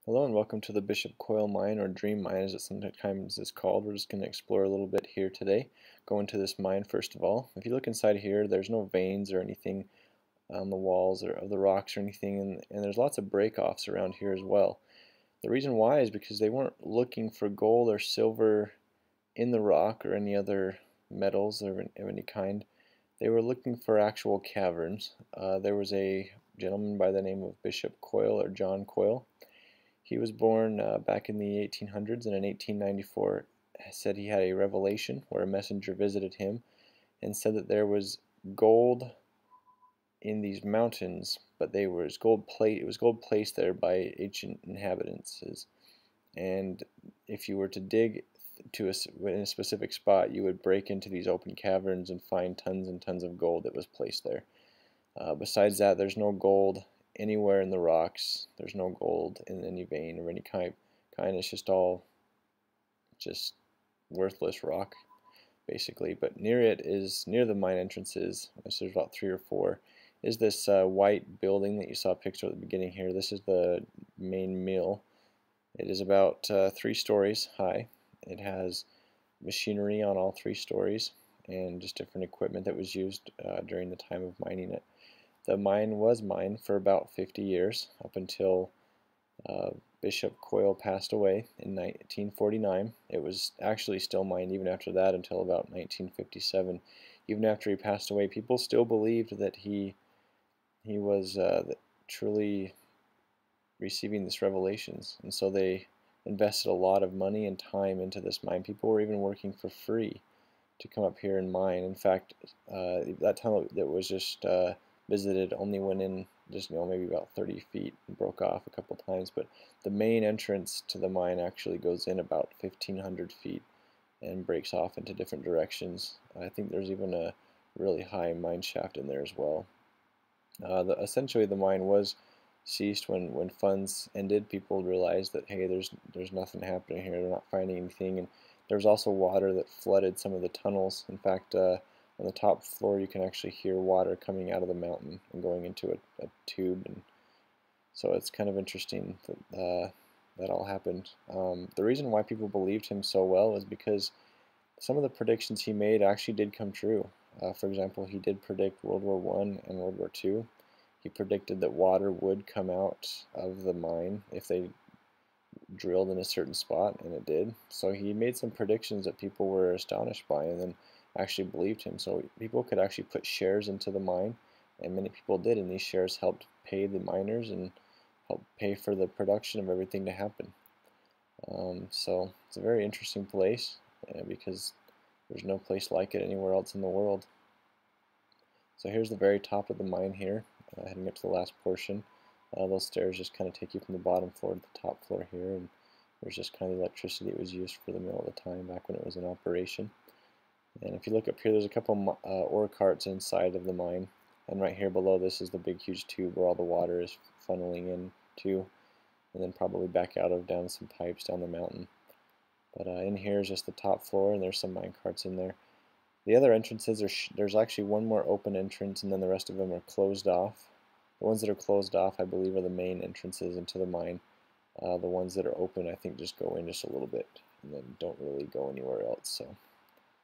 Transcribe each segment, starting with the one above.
Hello and welcome to the Bishop Koyle Mine, or Dream Mine as it sometimes is called. We're just going to explore a little bit here today. Go into this mine first of all. If you look inside here, there's no veins or anything on the walls or of the rocks or anything, and there's lots of break-offs around here as well. The reason why is because they weren't looking for gold or silver in the rock or any other metals of any kind. They were looking for actual caverns. There was a gentleman by the name of Bishop Koyle, or John Koyle. He was born back in the 1800s, and in 1894 said he had a revelation where a messenger visited him and said that there was gold in these mountains, but it was gold placed there by ancient inhabitants. And if you were to dig in a specific spot, you would break into these open caverns and find tons and tons of gold that was placed there. Besides that, there's no gold anywhere in the rocks. There's no gold in any vein of any kind. It's just all just worthless rock, basically. But near the mine entrances, so there's about 3 or 4, is this white building that you saw a picture at the beginning here. This is the main mill. It is about 3 stories high. It has machinery on all 3 stories and just different equipment that was used during the time of mining it. The mine was mined for about 50 years, up until Bishop Koyle passed away in 1949. It was actually still mined even after that until about 1957. Even after he passed away, people still believed that he was truly receiving these revelations, and so they invested a lot of money and time into this mine. People were even working for free to come up here and mine. In fact, that tunnel that was just visited only went in just maybe about 30 feet and broke off a couple times, but the main entrance to the mine actually goes in about 1,500 feet and breaks off into different directions. I think there's even a really high mine shaft in there as well. Essentially the mine was ceased when funds ended. People realized that, hey, there's nothing happening here, they're not finding anything. And there was also water that flooded some of the tunnels. In fact, on the top floor you can actually hear water coming out of the mountain and going into a tube, and so it's kind of interesting that that all happened. The reason why people believed him so well is because some of the predictions he made actually did come true. For example, he did predict World War I and World War II. He predicted that water would come out of the mine if they drilled in a certain spot, and it did. So he made some predictions that people were astonished by and then actually believed him. So people could actually put shares into the mine, and many people did, and these shares helped pay the miners and helped pay for the production of everything to happen. So it's a very interesting place because there's no place like it anywhere else in the world. So here's the very top of the mine here, heading up to the last portion. Those stairs just kind of take you from the bottom floor to the top floor here, and there's just kind of the electricity that was used for the mill at the time back when it was in operation. And if you look up here, there's a couple ore carts inside of the mine, and right here below this is the big huge tube where all the water is funneling into, and then probably back out of down some pipes down the mountain. But in here is just the top floor, and there's some mine carts in there. The other entrances, there's actually one more open entrance, and then the rest of them are closed off. The ones that are closed off, I believe, are the main entrances into the mine. The ones that are open, I think, just go in just a little bit and then don't really go anywhere else. So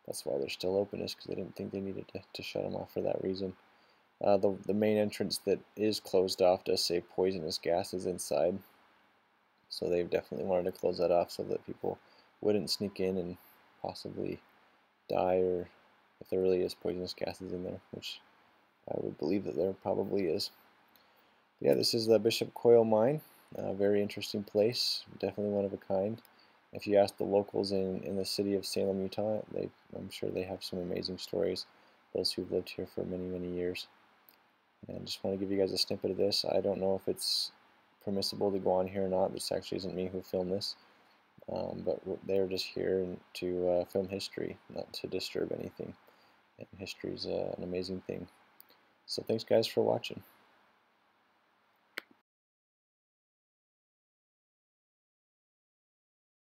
that's why they're still open, is because they didn't think they needed to shut them off for that reason. The main entrance that is closed off does say poisonous gases inside, so they've definitely wanted to close that off so that people wouldn't sneak in and possibly die, or if there really is poisonous gases in there, which I would believe that there probably is. But yeah, this is the Bishop Koyle Mine. Very interesting place, definitely one of a kind. If you ask the locals in the city of Salem, Utah, I'm sure they have some amazing stories, those who've lived here for many, many years. And just want to give you guys a snippet of this. I don't know if it's permissible to go on here or not. This actually isn't me who filmed this. But they're just here to film history, not to disturb anything. And history is an amazing thing. So thanks guys for watching.